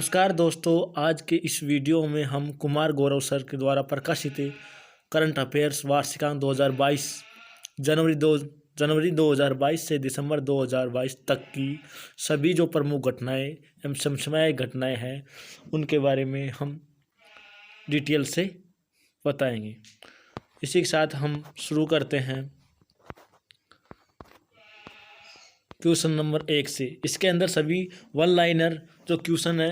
नमस्कार दोस्तों, आज के इस वीडियो में हम कुमार गौरव सर के द्वारा प्रकाशित करंट अफेयर्स वार्षिकांक 2022 जनवरी 2022 से दिसंबर 2022 तक की सभी जो प्रमुख घटनाएं एवं समसामयिक घटनाएं हैं उनके बारे में हम डिटेल से बताएंगे। इसी के साथ हम शुरू करते हैं क्वेश्चन नंबर 1 से। इसके अंदर सभी वन लाइनर जो क्वेश्चन है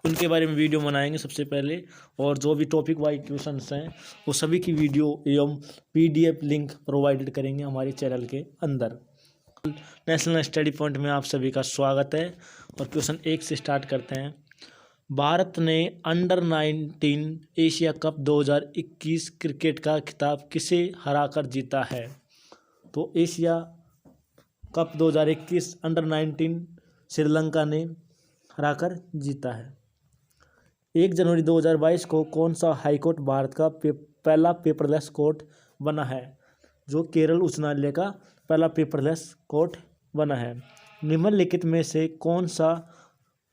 उनके बारे में वीडियो बनाएंगे सबसे पहले, और जो भी टॉपिक वाइज क्वेश्चंस हैं वो सभी की वीडियो एवं पीडीएफ लिंक प्रोवाइडेड करेंगे हमारे चैनल के अंदर। नेशनल स्टडी पॉइंट में आप सभी का स्वागत है और क्वेश्चन 1 से स्टार्ट करते हैं। भारत ने अंडर 19 एशिया कप 2021 क्रिकेट का खिताब किसे हराकर जीता है? तो एशिया कप 2021 अंडर 19 श्रीलंका ने हराकर जीता है। 1 जनवरी 2022 को कौन सा हाईकोर्ट भारत का पहला पेपरलेस कोर्ट बना है? जो केरल उच्च न्यायालय का पहला पेपरलेस कोर्ट बना है। निम्नलिखित में से कौन सा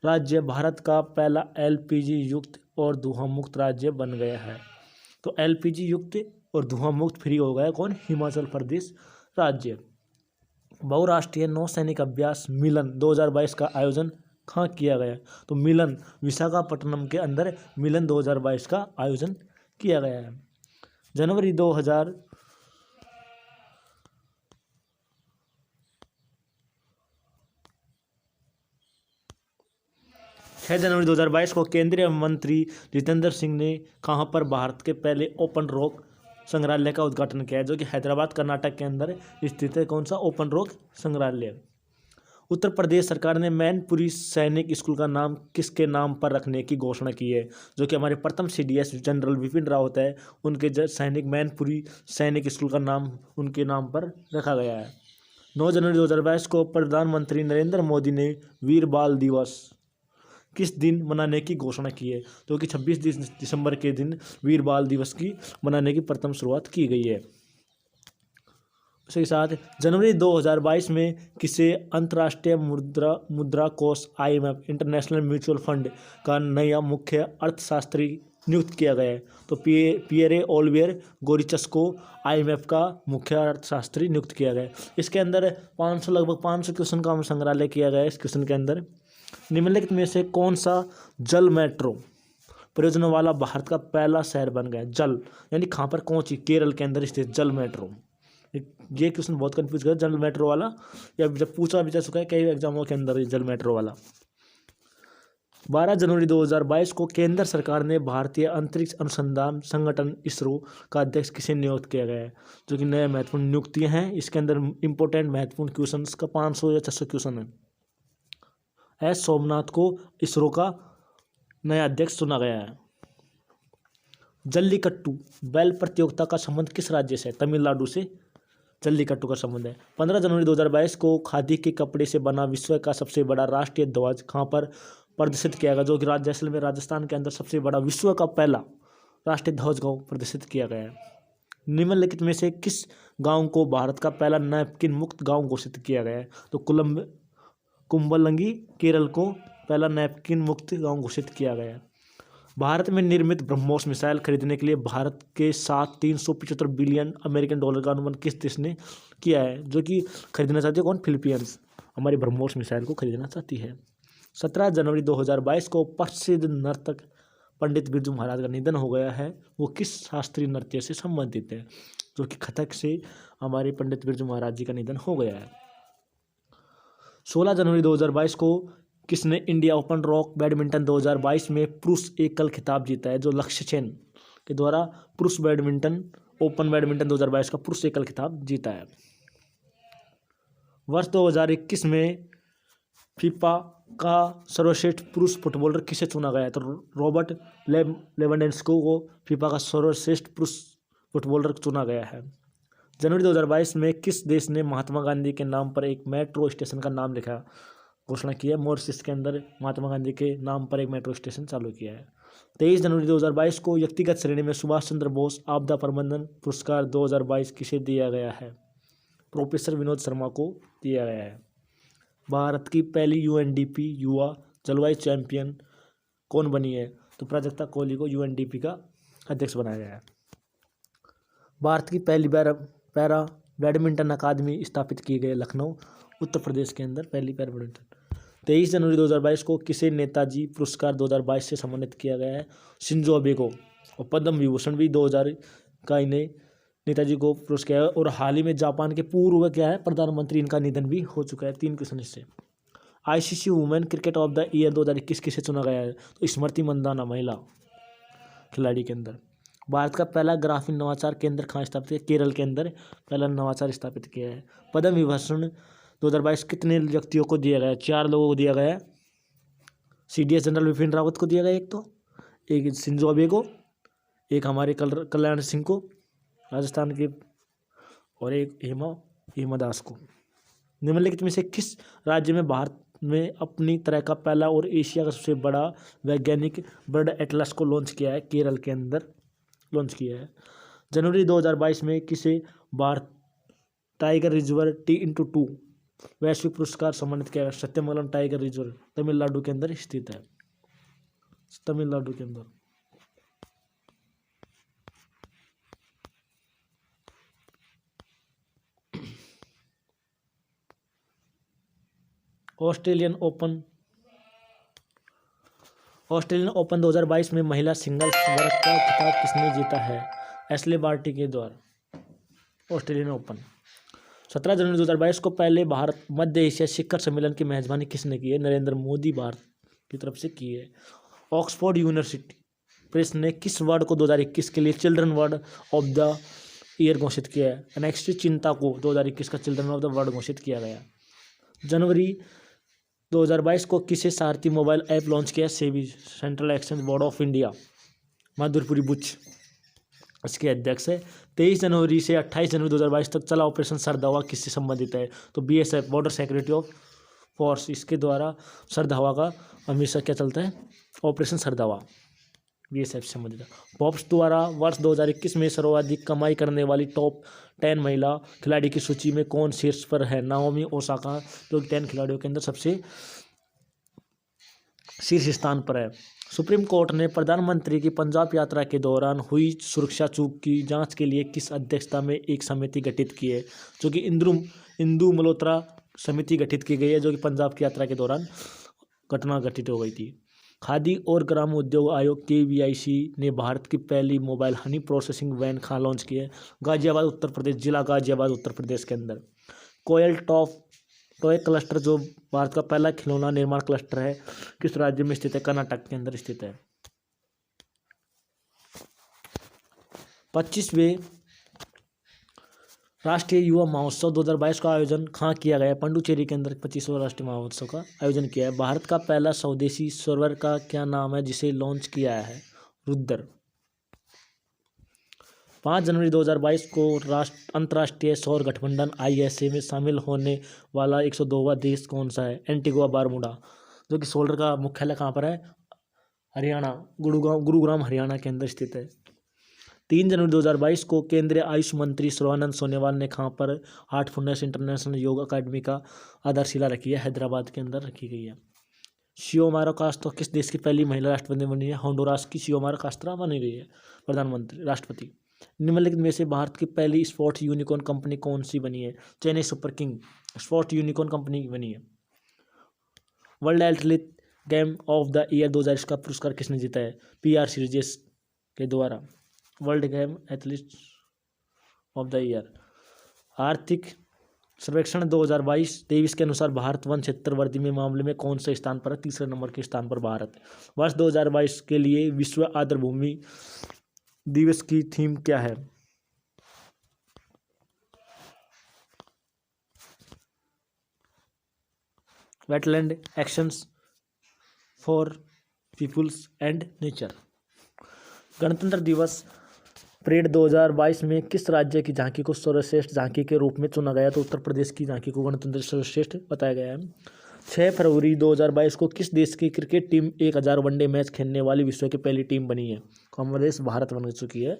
राज्य भारत का पहला एलपीजी युक्त और धुआं मुक्त राज्य बन गया है? तो एलपीजी युक्त और धुआं मुक्त फ्री हो गया कौन? हिमाचल प्रदेश राज्य। बहुराष्ट्रीय नौसैनिक अभ्यास मिलन 2022 का आयोजन कहाँ किया गया? तो मिलन विशाखापट्टनम के अंदर मिलन 2022 का आयोजन किया गया है। जनवरी 2000 6 जनवरी 2022 को केंद्रीय मंत्री जितेंद्र सिंह ने कहाँ पर भारत के पहले ओपन रॉक संग्रहालय का उद्घाटन किया है? जो कि हैदराबाद कर्नाटक के अंदर स्थित है। कौन सा? ओपन रॉक संग्रहालय। उत्तर प्रदेश सरकार ने मैनपुरी सैनिक स्कूल का नाम किसके नाम पर रखने की घोषणा की है? जो कि हमारे प्रथम सीडीएस जनरल विपिन रावत है, उनके सैनिक मैनपुरी सैनिक स्कूल का नाम उनके नाम पर रखा गया है। 9 जनवरी 2022 को प्रधानमंत्री नरेंद्र मोदी ने वीर बाल दिवस किस दिन मनाने की घोषणा की है? तो कि 26 दिसंबर के दिन वीर बाल दिवस की मनाने की प्रथम शुरुआत की गई है। उसके साथ जनवरी 2022 में किसे अंतर्राष्ट्रीय मुद्रा कोष IMF इंटरनेशनल म्यूचुअल फंड का नया मुख्य अर्थशास्त्री नियुक्त किया गया है? तो पियरे ओलिवियर गोरिचस को IMF का मुख्य अर्थशास्त्री नियुक्त किया गया है। इसके अंदर लगभग 500 क्वेश्चन का संग्रहालय किया गया है। इस क्वेश्चन के अंदर निम्नलिखित में से कौन सा जल मेट्रो परियोजना वाला भारत का पहला शहर बन गया? जल यानी कहाँ पर? कौन सी? केरल के अंदर स्थित जल मेट्रो। ये क्वेश्चन बहुत कंफ्यूज कर, जल मेट्रो वाला या जब पूछा भी जा चुका है कई एग्जामों के अंदर जल मेट्रो वाला। 12 जनवरी 2022 को केंद्र सरकार ने भारतीय अंतरिक्ष अनुसंधान संगठन इसरो का अध्यक्ष किसे नियुक्त किया गया है? जो कि नए महत्वपूर्ण नियुक्तियां हैं। इसके अंदर इंपॉर्टेंट महत्वपूर्ण क्वेश्चन का 500 या 600 क्वेश्चन है। एस सोमनाथ को इसरो का नया अध्यक्ष चुना गया है। जल्लीकट्टू बैल प्रतियोगिता का संबंध किस राज्य से? तमिलनाडु से जल्लीकट्टू का संबंध है। 15 जनवरी 2022 को खादी के कपड़े से बना विश्व का सबसे बड़ा राष्ट्रीय ध्वज कहाँ पर प्रदर्शित किया गया? जो कि जैसलमेर राजस्थान के अंदर सबसे बड़ा विश्व का पहला राष्ट्रीय ध्वज गाँव प्रदर्शित किया गया है। निम्नलिखित में से किस गाँव को भारत का पहला नैपकिन मुक्त गाँव घोषित किया गया है? तो कुंबलंगी केरल को पहला नैपकिन मुक्त गाँव घोषित किया गया है। भारत में निर्मित ब्रह्मोस मिसाइल खरीदने के लिए भारत के साथ 375 बिलियन अमेरिकन डॉलर का अनुबंध किस देश ने किया है? जो कि खरीदना चाहती है कौन? फिलीपींस हमारी ब्रह्मोस मिसाइल को खरीदना चाहती है। 17 जनवरी 2022 को प्रसिद्ध नर्तक पंडित बिरजू महाराज का निधन हो गया है। वो किस शास्त्रीय नृत्य से संबंधित है? जो कि कथक से हमारे पंडित बिरजू महाराज जी का निधन हो गया है। 16 जनवरी 2022 को किसने इंडिया ओपन रॉक बैडमिंटन 2022 में पुरुष एकल खिताब जीता है? जो लक्ष्य सेन के द्वारा पुरुष ओपन बैडमिंटन 2022 का पुरुष एकल खिताब जीता है। वर्ष 2021 में फीफा का सर्वश्रेष्ठ पुरुष फुटबॉलर किसे चुना गया है? तो रॉबर्ट लेवेंडोव्स्की को फीफा का सर्वश्रेष्ठ पुरुष फुटबॉलर चुना गया है। जनवरी 2022 में किस देश ने महात्मा गांधी के नाम पर एक मेट्रो स्टेशन का नाम लिखा घोषणा की है? मॉरिशस के अंदर महात्मा गांधी के नाम पर एक मेट्रो स्टेशन चालू किया है। 23 जनवरी 2022 को व्यक्तिगत श्रेणी में सुभाष चंद्र बोस आपदा प्रबंधन पुरस्कार 2022 किसे दिया गया है? प्रोफेसर विनोद शर्मा को दिया गया है। भारत की पहली UNDP युवा जलवायु चैंपियन कौन बनी है? तो प्राजक्ता कोहली को यूएनडीपी का अध्यक्ष बनाया गया है। भारत की पहली पैरा बैडमिंटन अकादमी स्थापित की गई लखनऊ उत्तर प्रदेश के अंदर, पहली पैरा बैडमिंटन। 23 जनवरी 2022 को किसे नेताजी पुरस्कार 2022 से सम्मानित किया गया है? शिंजो अबे को। और पद्म विभूषण भी 2000 का इन्हें नेताजी को पुरस्कार। और हाल ही में जापान के पूर्व क्या है प्रधानमंत्री, इनका निधन भी हो चुका है। 3 क्वेश्चन इससे। ICC women cricket of the year 2021 किसे चुना गया है? तो स्मृति मंदाना महिला खिलाड़ी के अंदर। भारत का पहला ग्राफीन नवाचार केंद्र कहाँ स्थापित है? केरल के अंदर पहला नवाचार स्थापित किया है। पद्म विभूषण 2022 कितने व्यक्तियों को दिया गया है? 4 लोगों को दिया गया है। सीडीएस जनरल बिपिन रावत को दिया गया एक शिंजो अबे को, एक हमारे कल्याण सिंह को राजस्थान के, और एक हेमा दास को। निम्नलिखित में से किस राज्य में भारत में अपनी तरह का पहला और एशिया का सबसे बड़ा वैज्ञानिक बर्ड एटलस को लॉन्च किया है? केरल के अंदर लॉन्च किया है। जनवरी 2022 में किसे भारत टाइगर रिजर्व T/2 वैश्विक पुरस्कार सम्मानित किया है? सत्यमंगलम टाइगर रिजर्व तमिलनाडु के अंदर स्थित है, तमिलनाडु के अंदर। ऑस्ट्रेलियन ओपन 2022 में महिला सिंगल्स वर्ग का खिताब किसने जीता है? एशले बार्टी के द्वारा। ऑस्ट्रेलियन ओपन 17 जनवरी 2022 को पहले भारत मध्य एशिया शिखर सम्मेलन की मेजबानी किसने की है? नरेंद्र मोदी भारत की तरफ से की है। ऑक्सफोर्ड यूनिवर्सिटी प्रेस ने किस वर्ड को 2021 के लिए children word of the year घोषित किया है? एनेक्स्टी चिंता को 2021 का चिल्ड्रन ऑफ द वर्ड घोषित किया गया। जनवरी 2022 को किसे सारथी मोबाइल ऐप लॉन्च किया? SEBI central exchange board of India, Madhabi Puri Buch इसके अध्यक्ष है। 23 जनवरी से 28 जनवरी 2022 तक चला ऑपरेशन सर्द हवा किससे संबंधित है? तो BSF border security of force, इसके द्वारा सर्द हवा का हमेशा क्या चलता है? ऑपरेशन सर्द हवा BSF से संबंधित है। फोर्ब्स द्वारा वर्ष 2021 में सर्वाधिक कमाई करने वाली टॉप 10 महिला खिलाड़ी की सूची में कौन शीर्ष पर है? नाओमी ओसाका, जो 10 खिलाड़ियों के अंदर सबसे शीर्ष स्थान पर है। सुप्रीम कोर्ट ने प्रधानमंत्री की पंजाब यात्रा के दौरान हुई सुरक्षा चूक की जांच के लिए किस अध्यक्षता में एक समिति गठित की है? जो कि इंदु मल्होत्रा समिति गठित की गई है, जो कि पंजाब की यात्रा के दौरान घटना घटित हो गई थी। खादी और ग्राम उद्योग आयोग KVIC ने भारत की पहली मोबाइल हनी प्रोसेसिंग वैन कहाँ लॉन्च की है? गाजियाबाद उत्तर प्रदेश, जिला गाजियाबाद उत्तर प्रदेश के अंदर। कोयल टॉय क्लस्टर जो भारत का पहला खिलौना निर्माण क्लस्टर है, किस राज्य में स्थित है? कर्नाटक के अंदर स्थित है। 25वें राष्ट्रीय युवा महोत्सव 2022 का आयोजन कहाँ किया गया? पांडुचेरी के अंदर 25वां राष्ट्रीय महोत्सव का आयोजन किया है। भारत का पहला स्वदेशी सर्वर का क्या नाम है जिसे लॉन्च किया है? रुद्र। 5 जनवरी 2022 को अंतर्राष्ट्रीय सौर गठबंधन ISA में शामिल होने वाला 102वां देश कौन सा है? एंटीगुआ बारमूडा, जो कि सोलर का मुख्यालय कहाँ पर है? हरियाणा, गुरुग्राम हरियाणा के अंदर स्थित है। 3 जनवरी 2022 को केंद्रीय आयुष मंत्री सर्बानंद सोनोवाल ने कहाँ पर हार्टफुलनेस इंटरनेशनल योग अकादमी का आधारशिला रखी है? हैदराबाद के अंदर रखी गई है। शियोमारा कास्त्रो किस देश की पहली महिला राष्ट्रपति बनी है? होंडुरास की शियोमारा कास्त्रो बनी गई है प्रधानमंत्री राष्ट्रपति। निम्नलिखित में से भारत की पहली स्पोर्ट्स यूनिकॉर्न कंपनी कौन सी बनी है? Chennai super king sports unicorn company बनी है। World athlete game of the year 2022 का पुरस्कार किसने जीता है? PR सीरीज के द्वारा। World game athlete of the year. आर्थिक सर्वेक्षण 2022-23 के अनुसार भारत वन क्षेत्र वृद्धि में मामले में कौन से स्थान पर है? तीसरे नंबर के स्थान पर भारत। वर्ष 2022 के लिए विश्व आर्द्रभूमि दिवस की थीम क्या है? Wetland actions for peoples and nature. गणतंत्र दिवस परेड 2022 में किस राज्य की झांकी को सर्वश्रेष्ठ झांकी के रूप में चुना गया? तो उत्तर प्रदेश की झांकी को गणतंत्र सर्वश्रेष्ठ बताया गया है। 6 फरवरी 2022 को किस देश की क्रिकेट टीम 1000 वनडे मैच खेलने वाली विश्व की पहली टीम बनी है? हमारा देश भारत बन चुकी है।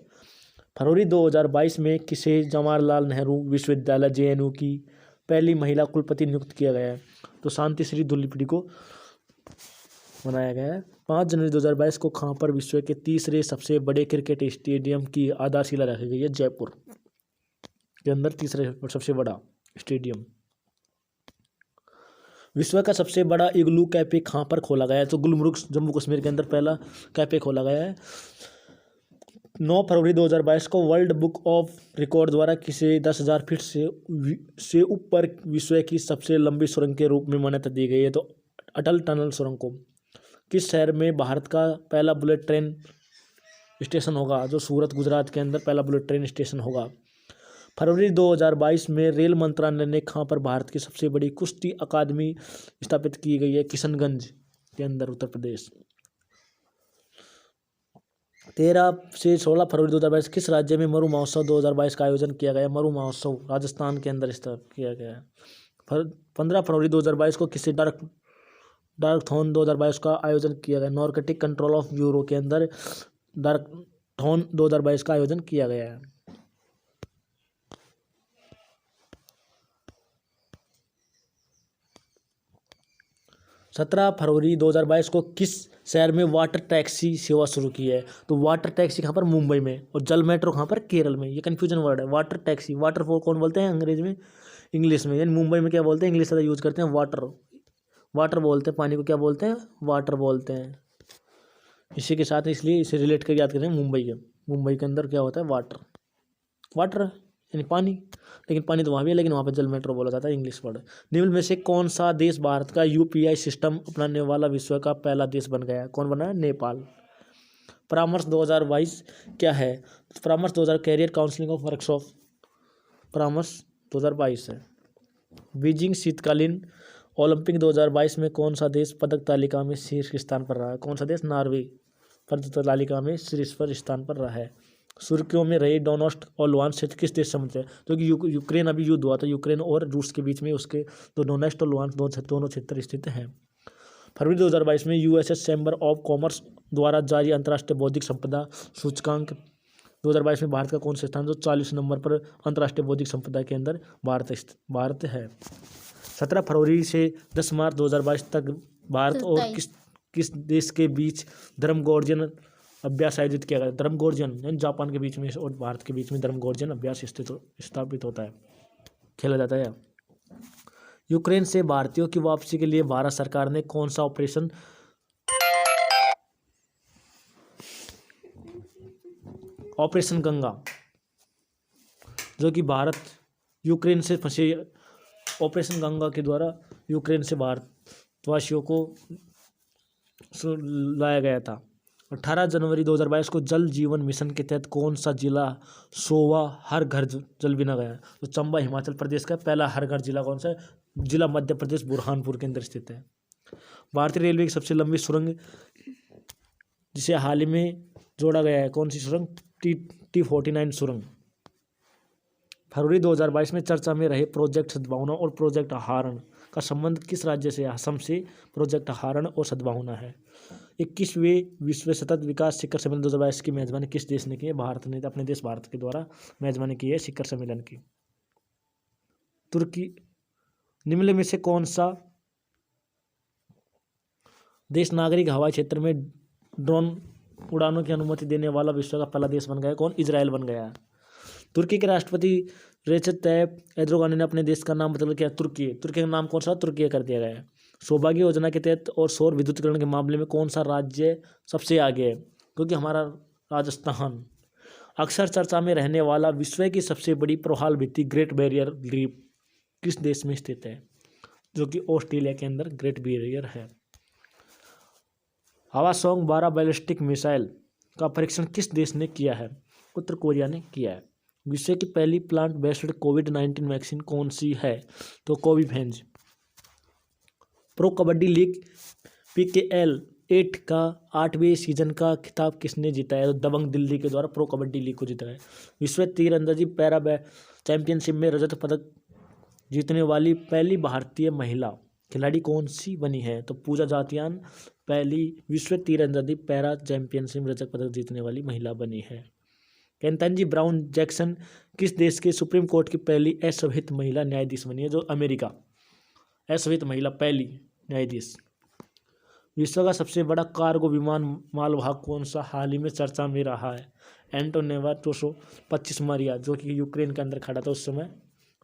फरवरी 2022 में किसे जवाहरलाल नेहरू विश्वविद्यालय JNU की पहली महिला कुलपति नियुक्त किया गया है? तो शांति श्री धुलिपड़ी को बनाया गया है 5 जनवरी 2022 को कहाँ पर विश्व के तीसरे सबसे बड़े क्रिकेट स्टेडियम की आधारशिला रखी गई है? जयपुर के अंदर तीसरे सबसे बड़ा स्टेडियम। विश्व का सबसे बड़ा इग्लू कैफे कहाँ पर खोला गया है? तो गुलमर्ग जम्मू कश्मीर के अंदर पहला कैफे खोला गया है। 9 फरवरी 2022 को वर्ल्ड बुक ऑफ रिकॉर्ड द्वारा किसे 10,000 फीट से ऊपर विश्व की सबसे लंबी सुरंग के रूप में मान्यता दी गई है? तो अटल टनल सुरंग को। किस शहर में भारत का पहला बुलेट ट्रेन स्टेशन होगा? जो सूरत गुजरात के अंदर पहला बुलेट ट्रेन स्टेशन होगा। फरवरी 2022 में रेल मंत्रालय ने कहाँ पर भारत की सबसे बड़ी कुश्ती अकादमी स्थापित की गई है? किशनगंज के अंदर, उत्तर प्रदेश। 13 से 16 फरवरी 2022 किस राज्य में मरु महोत्सव 2022 का आयोजन किया गया? मरु महोत्सव राजस्थान के अंदर स्थापित किया गया है। 15 फरवरी 2022 को किसी डार्कथॉन 2022 का आयोजन किया गया? नारकोटिक कंट्रोल ऑफ ब्यूरो के अंदर डार्कथॉन 2022 का आयोजन किया गया है। 17 फरवरी 2022 को किस शहर में वाटर टैक्सी सेवा शुरू की है? तो वाटर टैक्सी कहाँ पर? मुंबई में। और जल मेट्रो कहाँ पर? केरल में। ये कन्फ्यूजन वर्ड है। वाटर टैक्सी, वाटर को कौन बोलते हैं अंग्रेज में? इंग्लिश में। यानी मुंबई में क्या बोलते हैं? इंग्लिश ज़्यादा यूज करते हैं, वाटर बोलते हैं। पानी को क्या बोलते हैं? वाटर बोलते हैं। इसी के साथ इसलिए इसे रिलेट कर याद करें मुंबई के अंदर क्या होता है? वाटर यानी पानी। लेकिन पानी तो वहाँ भी है, लेकिन वहाँ पर जल मेट्रो बोला जाता है, इंग्लिश वर्ड। निम्न में से कौन सा देश भारत का यूपीआई सिस्टम अपनाने वाला विश्व का पहला देश बन गया है? कौन बना है? नेपाल। परामर्श 2022 क्या है? परामर्श 2000 कैरियर काउंसलिंग ऑफ वर्कशॉप परामर्श 2022 है। बीजिंग शीतकालीन ओलंपिक 2022 में कौन सा देश पदक तालिका में शीर्ष स्थान पर रहा है? कौन सा देश? नॉर्वे पदक तालिका में शीर्ष पर स्थान पर रहा है। सुर्खियों में रहे डोनेट्स्क और लुहांस्क क्षेत्र किस देश से मिलते हैं? क्योंकि यूक्रेन अभी युद्ध हुआ था, यूक्रेन और रूस के बीच में, उसके तो डोनेट्स्क और लुहांस्क दोनों क्षेत्र स्थित हैं। फरवरी 2022 में यूएसएस चैम्बर ऑफ कॉमर्स द्वारा जारी अंतर्राष्ट्रीय बौद्धिक संपदा सूचकांक 2022 में भारत का कौन सा स्थान? जो 40 नंबर पर अंतर्राष्ट्रीय बौद्धिक संपदा के अंदर भारत है। 17 फरवरी से 10 मार्च 2022 तक भारत और किस देश के बीच धर्मगोर्जन अभ्यास आयोजित किया गया? धर्मगोर्जन यानी जापान के बीच में और भारत के बीच में धर्मगोर्जन अभ्यास स्थापित होता है, खेला जाता है। यूक्रेन से भारतीयों की वापसी के लिए भारत सरकार ने कौन सा ऑपरेशन गंगा, जो कि भारत यूक्रेन से फंसे ऑपरेशन गंगा के द्वारा यूक्रेन से भारतवासियों को लाया गया था। 18 जनवरी 2022 को जल जीवन मिशन के तहत कौन सा जिला 100वां हर घर जल बिना गया? तो चंबा हिमाचल प्रदेश का पहला हर घर जिला कौन सा है? जिला मध्य प्रदेश बुरहानपुर के अंदर स्थित है। भारतीय रेलवे की सबसे लंबी सुरंग जिसे हाल ही में जोड़ा गया है, कौन सी सुरंग? T49 सुरंग। फरवरी 2022 में चर्चा में रहे प्रोजेक्ट सद्भावना और प्रोजेक्ट हारण का संबंध किस राज्य से? असम से प्रोजेक्ट हारण और सद्भावना है। 21वें विश्व सतत विकास शिखर सम्मेलन 2022 की मेजबानी किस देश ने की है? भारत ने अपने देश भारत के द्वारा मेजबानी की है शिखर सम्मेलन की। तुर्की। निम्न में से कौन सा देश नागरिक हवाई क्षेत्र में ड्रोन उड़ानों की अनुमति देने वाला विश्व का पहला देश बन गया है? कौन? इजराइल बन गया है। तुर्की के राष्ट्रपति रेसेप तायिप एर्दोगान ने अपने देश का नाम बदल किया तुर्की का नाम कौन सा? तुर्की कर दिया गया है। सौभाग्य योजना के तहत और सौर विद्युतीकरण के मामले में कौन सा राज्य सबसे आगे है? क्योंकि हमारा राजस्थान। अक्सर चर्चा में रहने वाला विश्व की सबसे बड़ी प्रवाल भित्ति ग्रेट बैरियर रीफ किस देश में स्थित है? जो कि ऑस्ट्रेलिया के अंदर ग्रेट बैरियर है। हवासोंग 12 बैलिस्टिक मिसाइल का परीक्षण किस देश ने किया है? उत्तर कोरिया ने किया है। विश्व की पहली प्लांट बेस्ड कोविड-19 वैक्सीन कौन सी है? तो कोविफेंज। प्रो कबड्डी लीग PKL 8 का 8वें सीजन का खिताब किसने जीता है? तो दबंग दिल्ली के द्वारा प्रो कबड्डी लीग को जीता है। विश्व तीरंदाजी पैरा चैंपियनशिप में रजत पदक जीतने वाली पहली भारतीय महिला खिलाड़ी कौन सी बनी है? तो पूजा जातियान पहली विश्व तीरंदाजी पैरा चैंपियनशिप में रजत पदक जीतने वाली महिला बनी है। केंतांजी ब्राउन जैक्सन किस देश के सुप्रीम कोर्ट की पहली असंविहित महिला न्यायाधीश बनी है? जो अमेरिका। असंविहित महिला पहली न्यायाधीश। विश्व का सबसे बड़ा कार्गो विमान मालवाहक कौन सा हाल ही में चर्चा में रहा है? एंटोनेवा 225 मारिया, जो कि यूक्रेन के अंदर खड़ा था उस समय,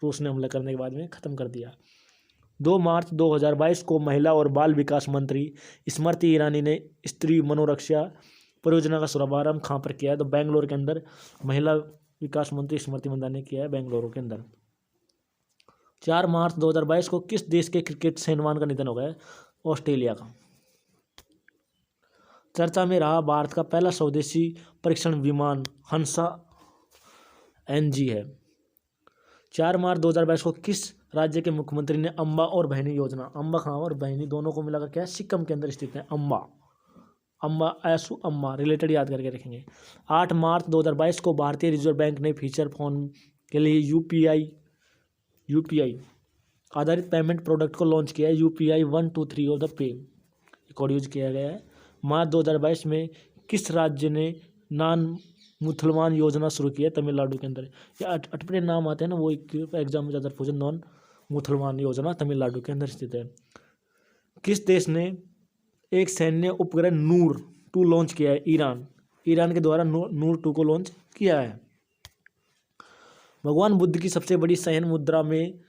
रूस ने हमला करने के बाद में ख़त्म कर दिया। 2 मार्च 2022 को महिला और बाल विकास मंत्री स्मृति ईरानी ने स्त्री मनोरक्षा परियोजना का शुभारंभ कहाँ पर किया है? तो बेंगलोर के अंदर महिला विकास मंत्री स्मृति ईरानी ने किया है, बेंगलुरु के अंदर। 4 मार्च 2022 को किस देश के क्रिकेट सेनवान का निधन हो गया? ऑस्ट्रेलिया का। चर्चा में रहा भारत का पहला स्वदेशी परीक्षण विमान हंसा NG है। 4 मार्च 2022 को किस राज्य के मुख्यमंत्री ने अम्बा और बहनी योजना, अम्बा खां और बहनी दोनों को मिलाकर क्या है? सिक्किम के अंदर स्थित है अम्बा, अम्बा ऐसु अम्बा रिलेटेड याद करके रखेंगे। 8 मार्च 2022 को भारतीय रिजर्व बैंक ने फीचर फोन के लिए यूपीआई आधारित पेमेंट प्रोडक्ट को लॉन्च किया है। UPI 1 2 3 of the pay code use किया गया है। मार्च 2022 में किस राज्य ने नॉन मुसलमान योजना शुरू की है? तमिलनाडु के अंदर। ये अटपटे नाम आते हैं ना, वो एग्जाम में ज़्यादा पूछे। नॉन मुसलमान योजना तमिलनाडु के अंदर स्थित है। किस देश ने एक सैन्य उपग्रह नूर 2 लॉन्च किया है? ईरान के द्वारा नूर 2 को लॉन्च किया है। भगवान बुद्ध की सबसे बड़ी शयन मुद्रा में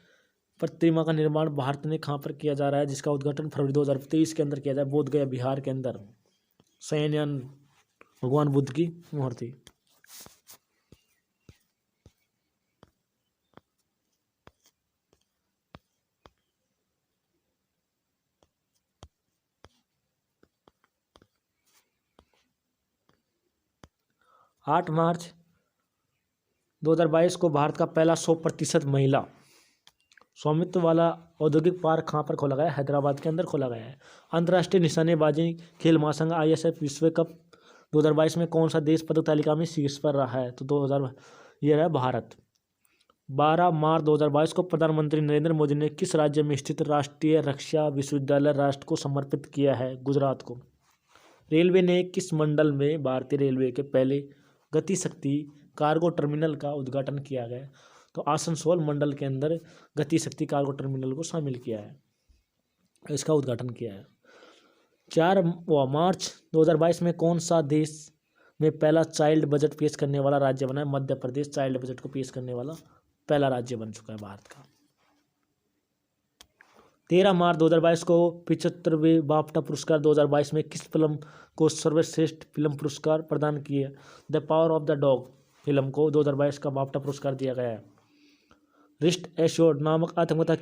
प्रतिमा का निर्माण भारत में कहाँ पर किया जा रहा है, जिसका उद्घाटन फरवरी 2023 के अंदर किया जाए? बोध गया बिहार के अंदर शयनयान भगवान बुद्ध की मूर्ति। आठ मार्च 2022 को भारत का पहला 100% महिला स्वामित्व वाला औद्योगिक पार्क कहाँ पर खोला गया? हैदराबाद के अंदर खोला गया है। अंतर्राष्ट्रीय निशानेबाजी खेल महासंघ ISF विश्व कप 2022 में कौन सा देश पदक तालिका में शीर्ष पर रहा है? तो 2000 ये रहा भारत। 12 मार्च 2022 को प्रधानमंत्री नरेंद्र मोदी ने किस राज्य में स्थित राष्ट्रीय रक्षा विश्वविद्यालय राष्ट्र को समर्पित किया है? गुजरात को। रेलवे ने किस मंडल में भारतीय रेलवे के पहले गति शक्ति कार्गो टर्मिनल का उद्घाटन किया गया? तो आसनसोल मंडल के अंदर गति शक्ति कार्गो टर्मिनल को शामिल किया है, इसका उद्घाटन किया है। 4 मार्च 2022 में कौन सा देश में पहला चाइल्ड बजट पेश करने वाला राज्य बना है? मध्य प्रदेश चाइल्ड बजट को पेश करने वाला पहला राज्य बन चुका है भारत का। 13 मार्च 2022 को 75वें बाफ्टा पुरस्कार 2022 में किस फिल्म को सर्वश्रेष्ठ फिल्म पुरस्कार प्रदान किए? The power of the dog film को 2022 का बाफ्टा पुरस्कार दिया गया है। रिस्ट एश्योर्ड नामक आत्मकथा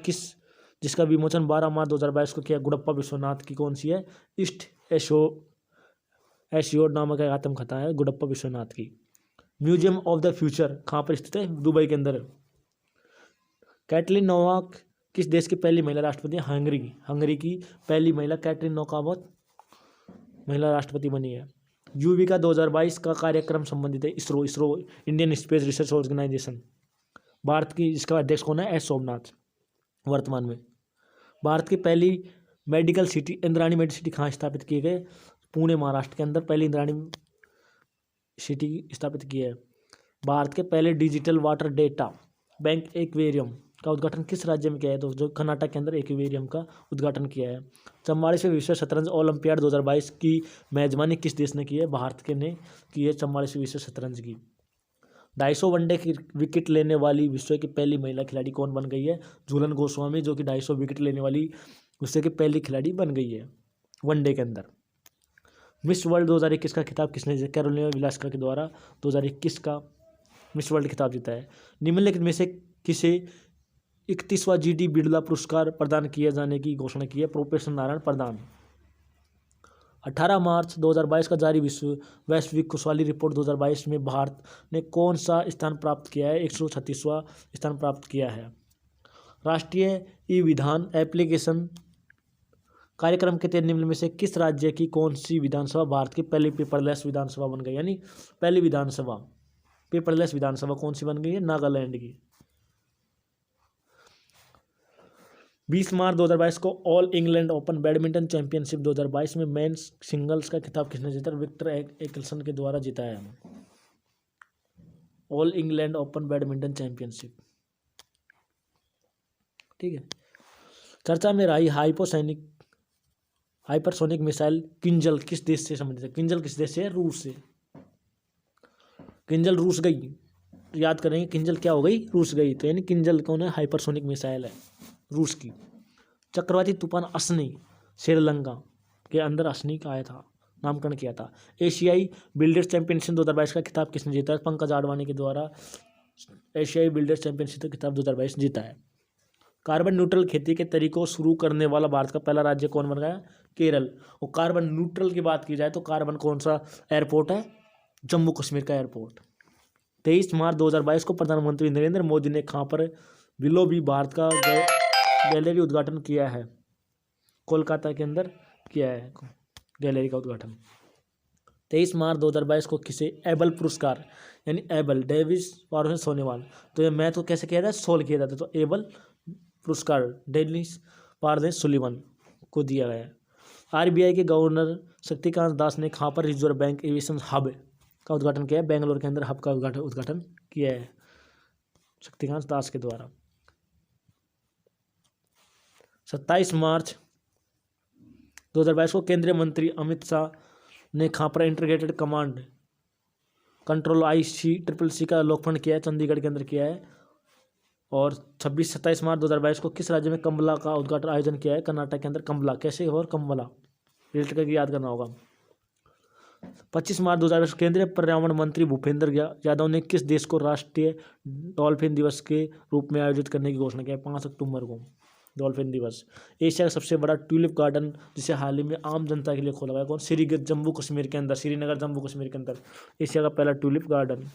जिसका विमोचन 12 मार्च 2022 को किया गुडप्पा विश्वनाथ की कौन सी है? ईस्ट एश्योर्ड नामक एक आत्मकथा है गुडप्पा विश्वनाथ की। म्यूजियम ऑफ द फ्यूचर कहाँ पर स्थित है? दुबई के अंदर। कैटलिन नोवाक किस देश की पहली महिला राष्ट्रपति? हंगरी की पहली महिला कैटलिन नोवाक महिला राष्ट्रपति बनी है। युविका 2022 का कार्यक्रम संबंधित है ISRO Indian Space Research Organisation. Bharat की इसका अध्यक्ष कौन है? एस सोमनाथ वर्तमान में। भारत की पहली medical city Indrani medical city कहाँ स्थापित किए गए? पुणे महाराष्ट्र के अंदर पहली इंद्राणी सिटी स्थापित की है। भारत के पहले digital water data bank aquarium का उद्घाटन किस राज्य में किया है? तो जो कर्नाटक के अंदर एक्वेरियम का उद्घाटन किया है। 44वें विश्व शतरंज ओलंपियाड 2022 की मेजबानी किस देश ने की है? भारत के ने की है 44वें विश्व शतरंज की। 250 वनडे की विकेट लेने वाली विश्व की पहली महिला खिलाड़ी कौन बन गई है? झूलन गोस्वामी, जो कि 250 विकेट लेने वाली विश्व की पहली खिलाड़ी बन गई है वनडे के अंदर। मिस वर्ल्ड 2021 का खिताब किसने जीता? कैरोलिना विलास्का के द्वारा 2021 का मिस वर्ल्ड खिताब जीता है। निम्नलिखित में से किसे 31वां GD बिरला पुरस्कार प्रदान किए जाने की घोषणा की है? प्रोफेसर नारायण प्रधान। 18 मार्च 2022 का जारी वैश्विक खुशहाली रिपोर्ट 2022 में भारत ने कौन सा स्थान प्राप्त किया है? 136वां स्थान प्राप्त किया है। राष्ट्रीय ई-विधान एप्लीकेशन कार्यक्रम के तहत निम्न में से किस राज्य की कौन सी विधानसभा भारत की पहली पेपरलेस विधानसभा बन गई? यानी पहली विधानसभा पेपरलेस विधानसभा कौन सी बन गई है? नागालैंड की। 20 मार्च 2022 को all England open badminton championship 2022 में मेंस सिंगल्स का खिताब किसने जीता? विक्टर एकिलसन के द्वारा जीता है all England open badminton championship. ठीक है। चर्चा में रही हाइपोसैनिक हाइपरसोनिक मिसाइल किंजल किस देश से संबंधित है? किंजल किस देश से है? रूस से। किंजल रूस गई, याद करेंगे किंजल क्या हो गई? रूस गई। तो यानी किंजल कौन है? हाइपरसोनिक मिसाइल है रूस की। चक्रवाती तूफान असनी श्रीलंका के अंदर असनी का आया था, नामकरण किया था। एशियाई बिल्डर्स चैंपियनशिप 2022 का खिताब किसने जीता है? पंकज आडवाणी के द्वारा एशियाई बिल्डर्स चैंपियनशिप का खिताब 2022 जीता है। कार्बन न्यूट्रल खेती के तरीकों को शुरू करने वाला भारत का पहला राज्य कौन बन गया? केरल। और कार्बन न्यूट्रल की बात की जाए तो कार्बन कौन सा एयरपोर्ट है? जम्मू कश्मीर का एयरपोर्ट। 23 मार्च 2022 को प्रधानमंत्री नरेंद्र मोदी ने कहाँ पर विलोबी भारत का गैलरी उद्घाटन किया है? कोलकाता के अंदर किया है गैलरी का उद्घाटन। 23 मार्च 2022 को किसे एबल पुरस्कार यानी एबल डेविस पार्सन सोनेवाल, तो ये मैथ को कैसे किया जाता है? सोल्व किया जाता है। तो एबल पुरस्कार डेनिस पार्सन सुलिवन को दिया गया है। आरबीआई के गवर्नर शक्तिकांत दास ने कहाँ पर रिजर्व बैंक एविएशन हब का उद्घाटन किया है? बेंगलोर के अंदर हब का उद्घाटन किया है शक्तिकांत दास के द्वारा। 27 मार्च 2022 को केंद्रीय मंत्री अमित शाह ने कहाँ पर इंटीग्रेटेड कमांड कंट्रोल ICCC का लोकार्पण किया है? चंडीगढ़ के अंदर किया है। और 27 मार्च 2022 को किस राज्य में कंबला का उद्घाटन आयोजन किया है? कर्नाटक के अंदर कंबला। कैसे और कंबला रिलेटेड करके याद करना होगा। 25 मार्च 2022 केंद्रीय पर्यावरण मंत्री भूपेंद्र यादव ने किस देश को राष्ट्रीय डॉल्फिन दिवस के रूप में आयोजित करने की घोषणा की है? 5 अक्टूबर को डॉल्फिन दिवस। एशिया का सबसे बड़ा ट्यूलिप गार्डन जिसे हाल ही में आम जनता के लिए खोला गया कौन? श्रीनगर जम्मू कश्मीर के अंदर। श्रीनगर जम्मू कश्मीर के अंदर एशिया का पहला ट्यूलिप गार्डन